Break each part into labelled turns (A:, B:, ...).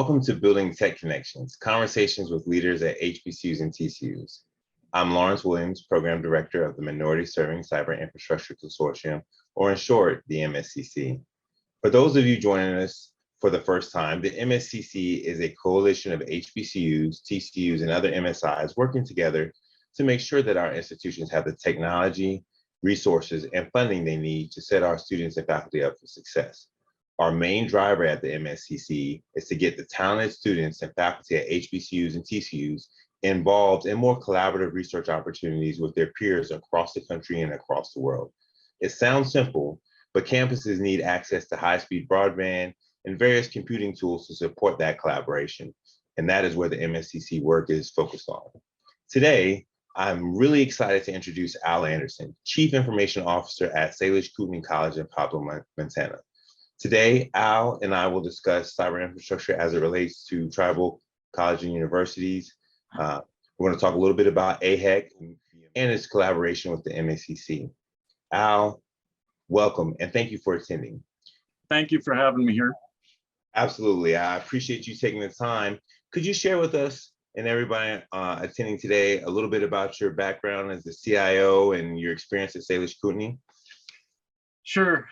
A: Welcome to Building Tech Connections, conversations with leaders at HBCUs and TCUs. I'm Lawrence Williams, Program Director of the Minority Serving Cyber Infrastructure Consortium, or in short, the MSCC. For those of you joining us for the first time, the MSCC is a coalition of HBCUs, TCUs, and other MSIs working together to make sure that our institutions have the technology, resources, and funding they need to set our students and faculty up for success. Our main driver at the MSCC is to get the talented students and faculty at HBCUs and TCUs involved in more collaborative research opportunities with their peers across the country and across the world. It sounds simple, but campuses need access to high-speed broadband and various computing tools to support that collaboration. And that is where the MSCC work is focused on. Today, I'm really excited to introduce Al Anderson, Chief Information Officer at Salish Kootenai College in Pablo, Montana. Today, Al and I will discuss cyber infrastructure as it relates to tribal colleges and universities. We're going to talk a little bit about AHEC and its collaboration with the MSCC. Al, welcome, and thank you for attending.
B: Thank you for having me here.
A: Absolutely. I appreciate you taking the time. Could you share with us and everybody attending today a little bit about your background as the CIO and your experience at Salish Kootenai?
B: Sure.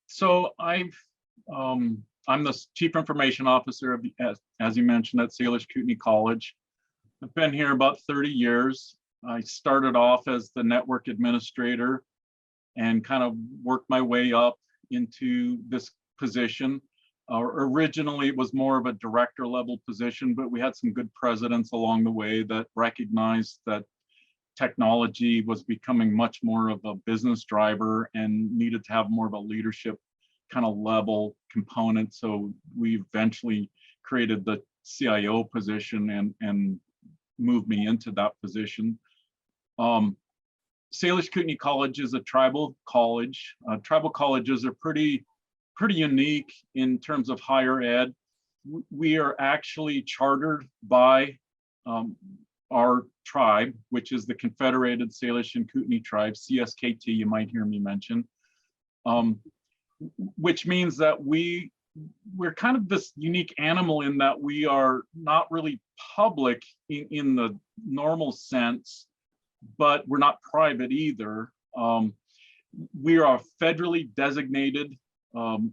B: So I'm the Chief Information Officer of, as you mentioned, at Salish Kootenai College. I've been here about 30 years. I started off as the network administrator and kind of worked my way up into this position. Originally, it was more of a director level position, but we had some good presidents along the way that recognized that technology was becoming much more of a business driver and needed to have more of a leadership kind of level component. So we eventually created the CIO position and moved me into that position. Salish Kootenai College is a tribal college. Tribal colleges are pretty unique in terms of higher ed. We are actually chartered by our tribe, which is the Confederated Salish and Kootenai Tribe, CSKT, you might hear me mention, which means that we're kind of this unique animal in that we are not really public in the normal sense, but we're not private either. We are a federally designated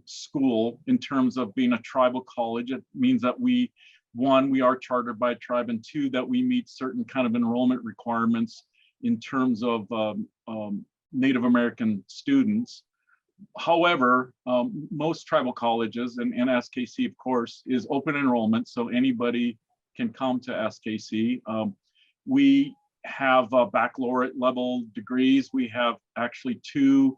B: school in terms of being a tribal college. It means that one, we are chartered by a tribe, and two, that we meet certain kind of enrollment requirements in terms of Native American students. However, most tribal colleges, and SKC, of course, is open enrollment, so anybody can come to SKC. We have baccalaureate level degrees. We have actually two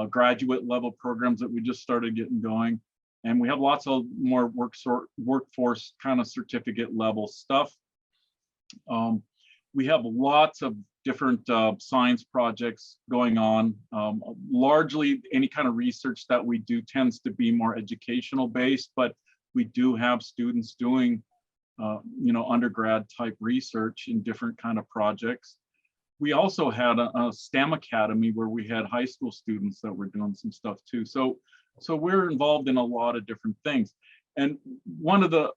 B: graduate level programs that we just started getting going. And we have lots of more workforce kind of certificate level stuff. We have lots of different science projects going on. Largely, any kind of research that we do tends to be more educational based, but we do have students doing, undergrad type research in different kind of projects. We also had a STEM academy where we had high school students that were doing some stuff too. So we're involved in a lot of different things. And one of the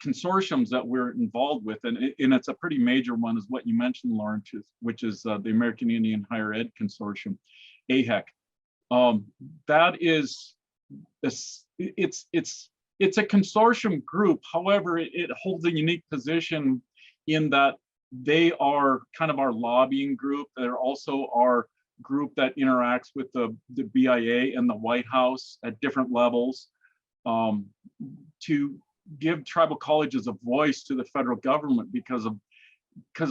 B: consortiums that we're involved with, and it's a pretty major one, is what you mentioned, Lawrence, which is the American Indian Higher Ed Consortium, AHEC. That is, it's a consortium group. However, it holds a unique position in that they are kind of our lobbying group. They're also our group that interacts with the BIA and the White House at different levels to give tribal colleges a voice to the federal government because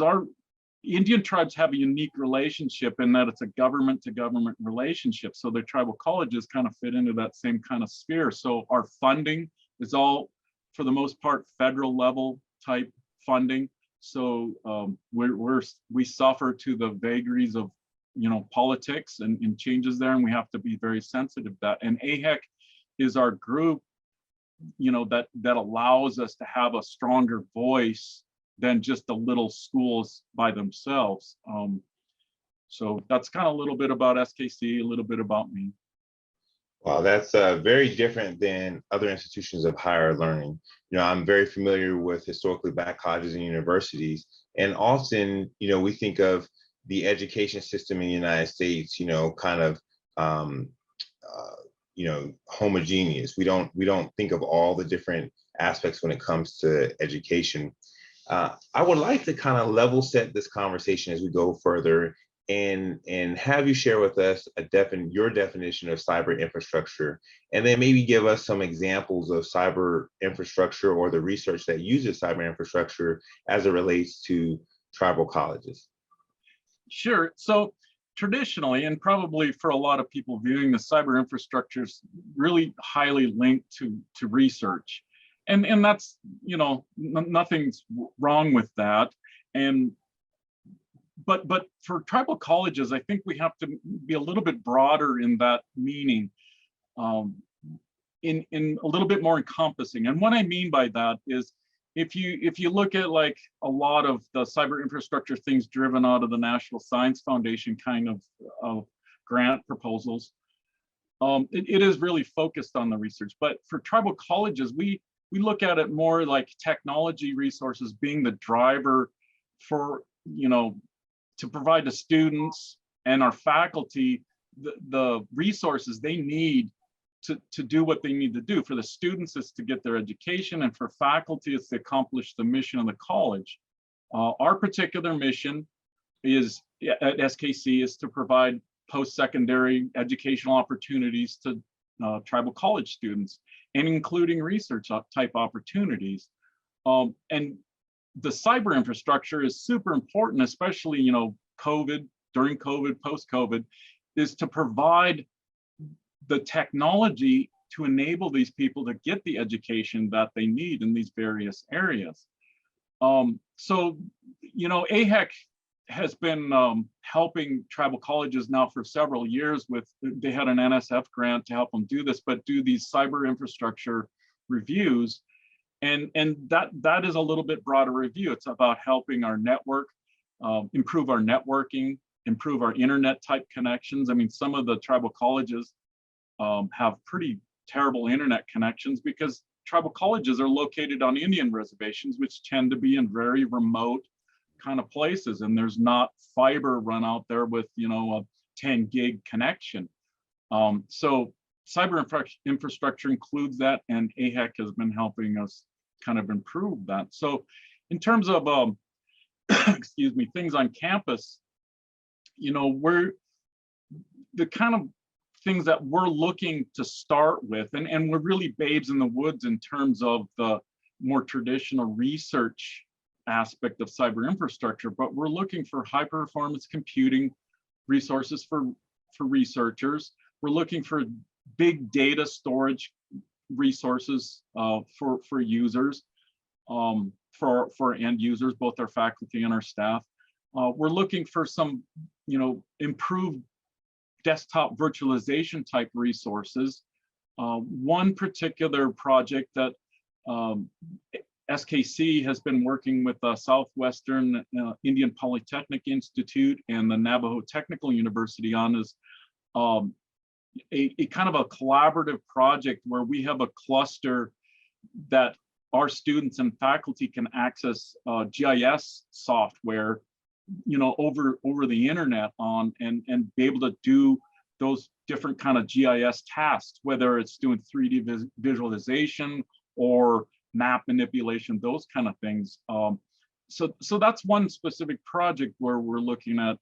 B: our Indian tribes have a unique relationship in that it's a government to government relationship. So their tribal colleges kind of fit into that same kind of sphere. So our funding is all, for the most part, federal level type funding. So we suffer to the vagaries of politics and changes there, and we have to be very sensitive to that. And AHEC is our group, that allows us to have a stronger voice than just the little schools by themselves. So that's kind of a little bit about SKC, a little bit about me.
A: Wow, that's very different than other institutions of higher learning. I'm very familiar with historically Black colleges and universities, and often, we think of the education system in the United States, kind of, um, uh, homogeneous. We don't think of all the different aspects when it comes to education. I would like to kind of level set this conversation as we go further and have you share with us your definition of cyber infrastructure, and then maybe give us some examples of cyber infrastructure or the research that uses cyber infrastructure as it relates to tribal colleges.
B: Sure. So traditionally, and probably for a lot of people viewing the cyber infrastructure is really highly linked to research. And that's, nothing's wrong with that. And but for tribal colleges, I think we have to be a little bit broader in that meaning, um, in a little bit more encompassing. And what I mean by that is, if you look at like a lot of the cyber infrastructure things driven out of the National Science Foundation kind of grant proposals, it is really focused on the research. But for tribal colleges, we look at it more like technology resources being the driver for, to provide the students and our faculty the resources they need to do what they need to do. For the students, it's to get their education, and for faculty, it's to accomplish the mission of the college. Our particular mission is at SKC is to provide post-secondary educational opportunities to tribal college students, and including research type opportunities. And the cyber infrastructure is super important, especially COVID, during COVID, post-COVID, is to provide the technology to enable these people to get the education that they need in these various areas. So, AHEC has been helping tribal colleges now for several years they had an NSF grant to help them do this, but do these cyber infrastructure reviews. And that is a little bit broader review. It's about helping our network, improve our networking, improve our internet type connections. I mean, some of the tribal colleges have pretty terrible internet connections because tribal colleges are located on Indian reservations, which tend to be in very remote kind of places, and there's not fiber run out there with a 10 gig connection. So cyber infrastructure includes that, and AHEC has been helping us kind of improve that. So in terms of excuse me, things on campus, we're the kind of things that we're looking to start with, and we're really babes in the woods in terms of the more traditional research aspect of cyber infrastructure, but we're looking for high performance computing resources for researchers. We're looking for big data storage resources for users, for end users, both our faculty and our staff. We're looking for some, improved desktop virtualization type resources. One particular project that SKC has been working with Southwestern Indian Polytechnic Institute and the Navajo Technical University on is a kind of a collaborative project where we have a cluster that our students and faculty can access GIS software, over the internet on and be able to do those different kind of GIS tasks, whether it's doing 3D visualization or map manipulation, those kind of things. So that's one specific project where we're looking at,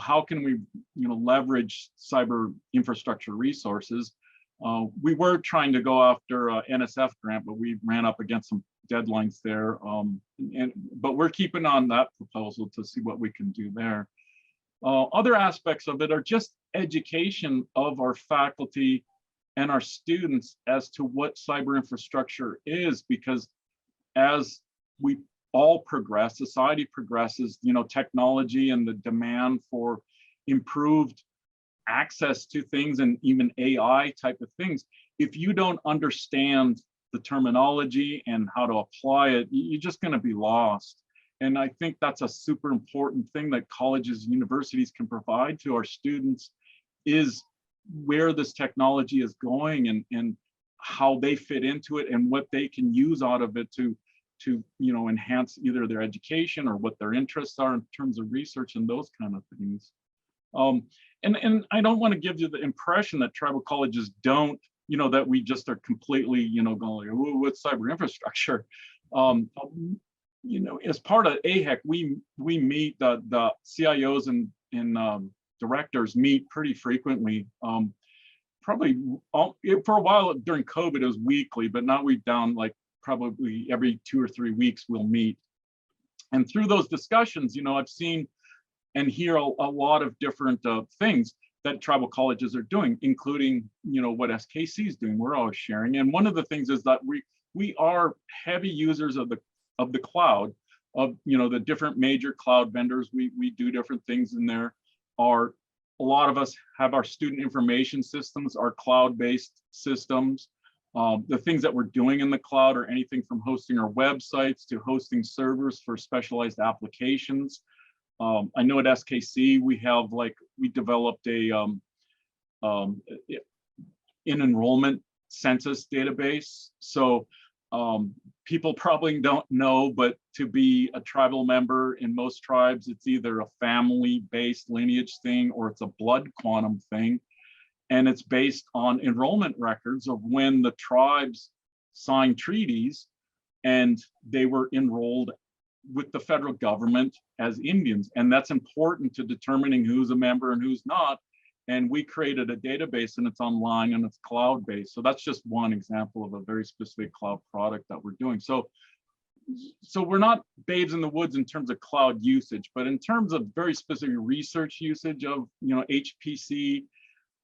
B: how can we, leverage cyber infrastructure resources. We were trying to go after a NSF grant, but we ran up against some deadlines there. But we're keeping on that proposal to see what we can do there. Other aspects of it are just education of our faculty and our students as to what cyber infrastructure is, because as we all progress, society progresses, technology and the demand for improved access to things and even AI type of things, if you don't understand the terminology and how to apply it, you're just going to be lost. And I think that's a super important thing that colleges and universities can provide to our students is where this technology is going and how they fit into it and what they can use out of it to enhance either their education or what their interests are in terms of research and those kind of things. And I don't want to give you the impression that tribal colleges don't, that we just are completely, going like, oh, what's cyber infrastructure? As part of AHEC, we meet the CIOs and directors meet pretty frequently. Probably for a while during COVID, it was weekly, but now we've down like probably every 2 or 3 weeks we'll meet. And through those discussions, I've seen and hear a lot of different things that tribal colleges are doing, including, what SKC is doing. We're always sharing. And one of the things is that we are heavy users of the cloud, of the different major cloud vendors. We do different things in there. A lot of us have our student information systems, our cloud-based systems. The things that we're doing in the cloud are anything from hosting our websites to hosting servers for specialized applications. I know at SKC we developed an enrollment census database. So people probably don't know, but to be a tribal member in most tribes, it's either a family-based lineage thing or it's a blood quantum thing. And it's based on enrollment records of when the tribes signed treaties and they were enrolled with the federal government as Indians. And that's important to determining who's a member and who's not. And we created a database and it's online and it's cloud-based. So that's just one example of a very specific cloud product that we're doing. So we're not babes in the woods in terms of cloud usage, but in terms of very specific research usage of HPC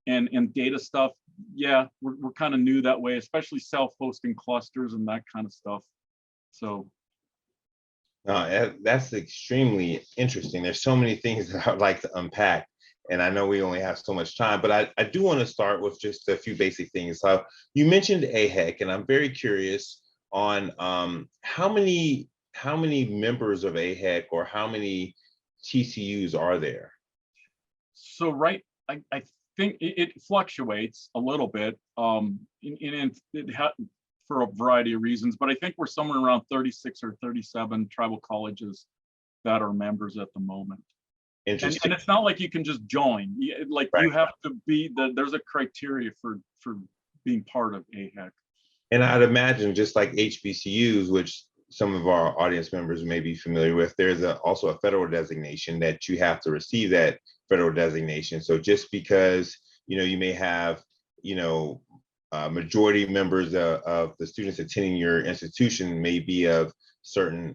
B: and data stuff, yeah, we're kind of new that way, especially self-hosting clusters and that kind of stuff. So
A: that's extremely interesting. There's so many things that I'd like to unpack, and I know we only have so much time, but I do want to start with just a few basic things. So you mentioned AHEC, and I'm very curious on how many members of AHEC or how many TCUs are there?
B: So I think it fluctuates a little bit for a variety of reasons, but I think we're somewhere around 36 or 37 tribal colleges that are members at the moment.
A: Interesting.
B: And it's not like you can just join. Like
A: Right.
B: You have to be there's a criteria for being part of AHEC.
A: And I'd imagine just like HBCUs, which some of our audience members may be familiar with, there's also a federal designation that you have to receive that federal designation. So just because, you may have, majority members of the students attending your institution may be of certain,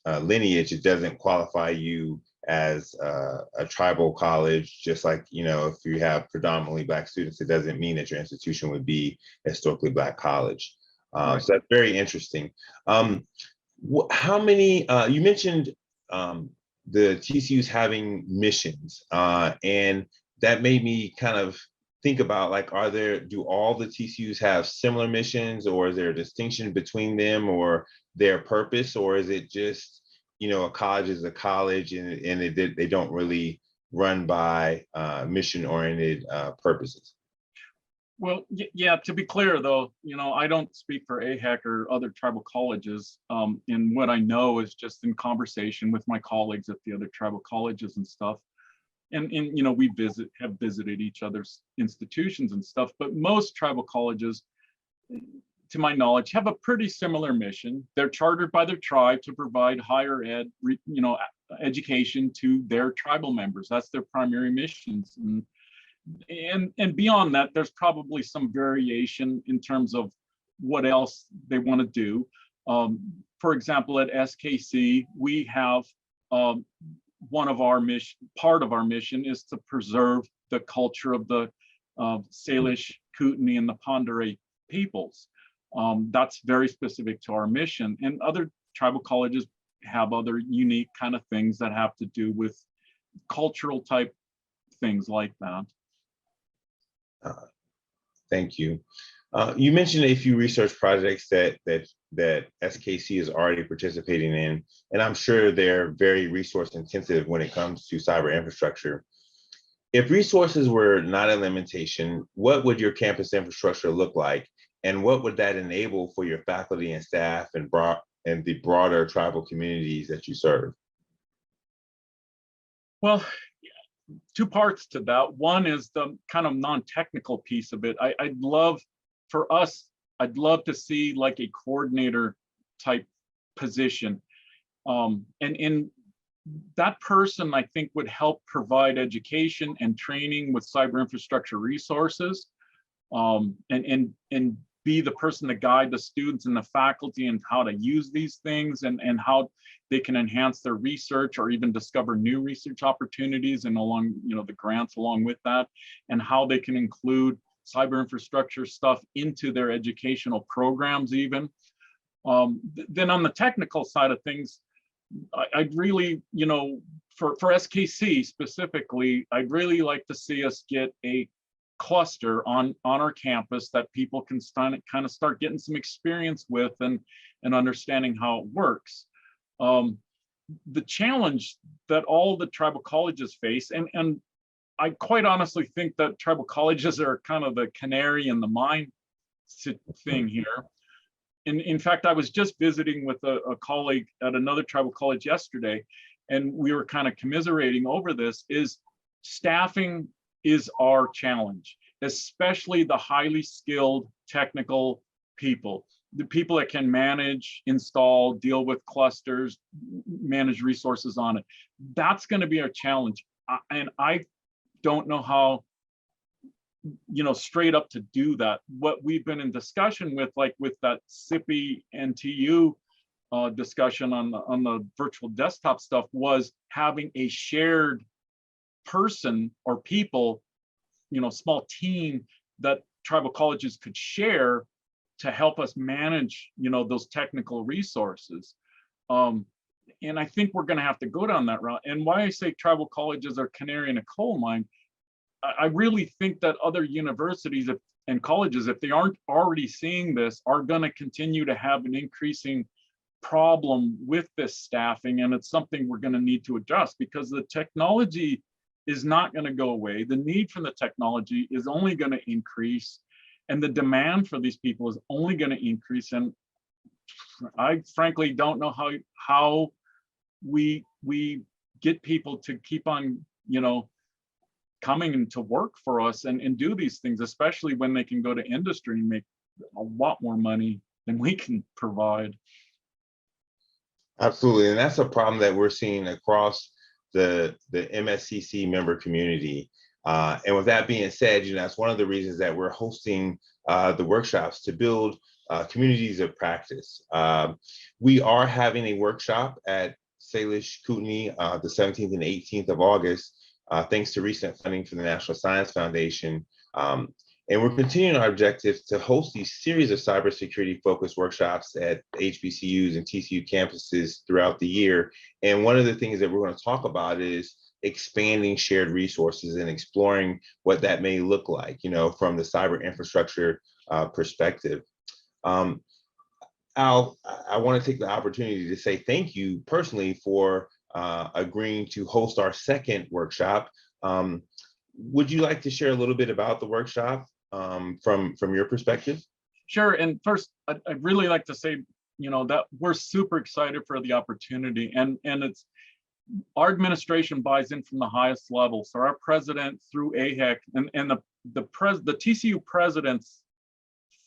A: lineage, it doesn't qualify you as a tribal college. Just like, if you have predominantly Black students, it doesn't mean that your institution would be a historically Black college.
B: Right.
A: So that's very interesting. How many, you mentioned the TCUs having missions, and that made me kind of think about, like, do all the TCUs have similar missions, or is there a distinction between them or their purpose, or is it just, a college is a college and they don't really run by mission-oriented purposes?
B: Well, yeah, to be clear though, I don't speak for AHEC or other tribal colleges. And what I know is just in conversation with my colleagues at the other tribal colleges and stuff. And we have visited each other's institutions and stuff, but most tribal colleges, to my knowledge, have a pretty similar mission. They're chartered by their tribe to provide higher ed, education to their tribal members. That's their primary missions. And beyond that, there's probably some variation in terms of what else they want to do. For example, at SKC, we have part of our mission is to preserve the culture of the Salish, Kootenai, and the Pend Oreille peoples. That's very specific to our mission. And other tribal colleges have other unique kind of things that have to do with cultural type things like that.
A: Thank you. You mentioned a few research projects that SKC is already participating in, and I'm sure they're very resource intensive when it comes to cyber infrastructure. If resources were not a limitation, what would your campus infrastructure look like? And what would that enable for your faculty and staff and the broader tribal communities that you serve?
B: Well, two parts to that. One is the kind of non-technical piece of it. I'd love, for us, I'd love to see like a coordinator type position. And that person, I think, would help provide education and training with cyber infrastructure resources, and be the person to guide the students and the faculty and how to use these things, and how they can enhance their research or even discover new research opportunities, and along, the grants along with that, and how they can include cyber infrastructure stuff into their educational programs even. Then on the technical side of things, I'd really, for SKC specifically, I'd really like to see us get a cluster on our campus that people can kind of start getting some experience with, and understanding how it works. The challenge that all the tribal colleges face, and I quite honestly think that tribal colleges are kind of the canary in the mine thing here. In fact, I was just visiting with a colleague at another tribal college yesterday, and we were kind of commiserating over this. Is staffing is our challenge, especially the highly skilled technical people, the people that can manage, install, deal with clusters, manage resources on it. That's going to be our challenge. And I don't know how, straight up to do that. What we've been in discussion with, like with that SIPI NTU discussion on the virtual desktop stuff, was having a shared person or people, small team that tribal colleges could share to help us manage, those technical resources. And I think we're going to have to go down that route. And why I say tribal colleges are canary in a coal mine, I really think that other universities and colleges, if they aren't already seeing this, are going to continue to have an increasing problem with this staffing. And it's something we're going to need to adjust, because the technology is not going to go away. The need for the technology is only going to increase, and the demand for these people is only going to increase. And I frankly don't know how we get people to keep on, coming to work for us and do these things, especially when they can go to industry and make a lot more money than we can provide.
A: Absolutely, and that's a problem that we're seeing across the MSCC member community. And with that being said, that's one of the reasons that we're hosting the workshops, to build communities of practice. We are having a workshop at Salish, Kootenai, the 17th and 18th of August, thanks to recent funding from the National Science Foundation. And we're continuing our objective to host these series of cybersecurity focused workshops at HBCUs and TCU campuses throughout the year. And one of the things that we're going to talk about is expanding shared resources and exploring what that may look like, from the cyber infrastructure perspective. Al, I want to take the opportunity to say thank you personally for agreeing to host our second workshop. Would you like to share a little bit about the workshop from your perspective?
B: Sure. And first, I'd really like to say, that we're super excited for the opportunity, and it's our administration buys in from the highest level. So our president through AHEC and the TCU presidents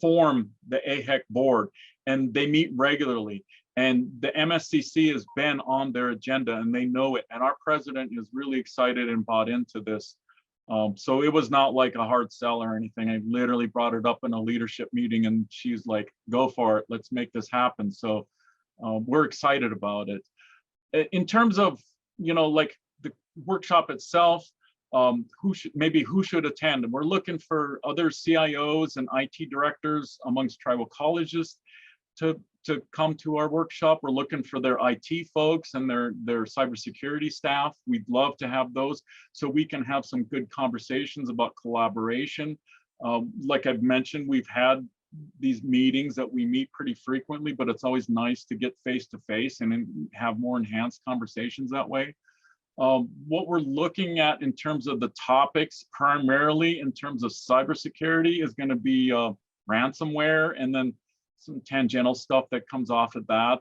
B: form the AHEC board, and they meet regularly. And the MSCC has been on their agenda, and they know it. And our president is really excited and bought into this. So it was not like a hard sell or anything. I literally brought it up in a leadership meeting, and she's like, "Go for it. Let's make this happen." So we're excited about it. In terms of, like the workshop itself, who should attend? And we're looking for other CIOs and IT directors amongst tribal colleges to come to our workshop. We're looking for their IT folks and their cybersecurity staff. We'd love to have those so we can have some good conversations about collaboration. Like I've mentioned, we've had these meetings that we meet pretty frequently, but it's always nice to get face to face and have more enhanced conversations that way. What we're looking at in terms of the topics, primarily in terms of cybersecurity, is going to be ransomware, and then some tangential stuff that comes off of that.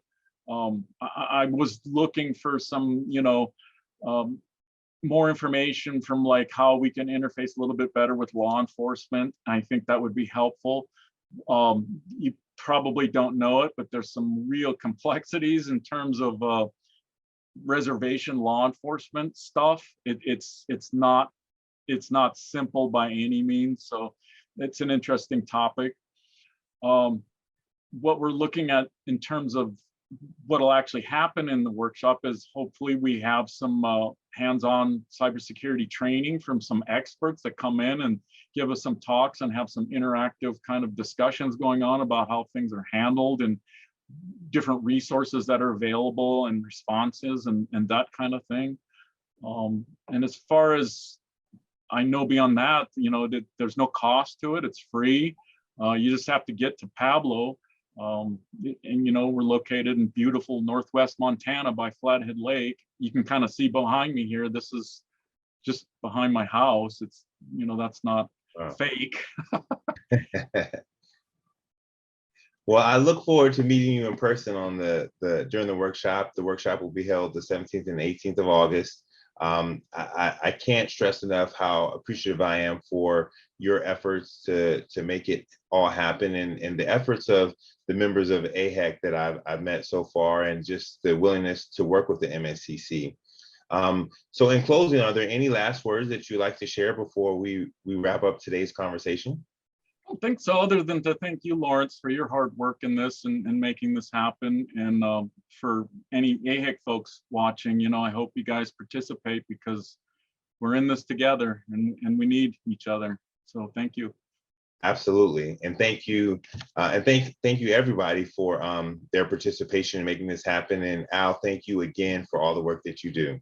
B: I was looking for some, more information from like how we can interface a little bit better with law enforcement. I think that would be helpful. You probably don't know it, but there's some real complexities in terms of reservation law enforcement stuff. It's not simple by any means. So it's an interesting topic. What we're looking at in terms of what'll actually happen in the workshop is hopefully we have some hands-on cybersecurity training from some experts that come in and give us some talks and have some interactive kind of discussions going on about how things are handled and different resources that are available and responses and that kind of thing. And as far as I know beyond that, there's no cost to it. It's free. You just have to get to Pablo. And we're located in beautiful Northwest Montana by Flathead Lake. You can kind of see behind me here. This is just behind my house. It's, that's not fake.
A: Well, I look forward to meeting you in person on during the workshop. The workshop will be held the 17th and 18th of August. I can't stress enough how appreciative I am for your efforts to make it all happen, and the efforts of the members of AHEC that I've met so far, and just the willingness to work with the MSCC. So in closing, are there any last words that you'd like to share before we wrap up today's conversation?
B: I don't think so, other than to thank you, Lawrence, for your hard work in this and making this happen. And for any AHEC folks watching, I hope you guys participate, because we're in this together and we need each other. So thank you.
A: Absolutely. And thank you. And thank you everybody for their participation in making this happen. And Al, thank you again for all the work that you do.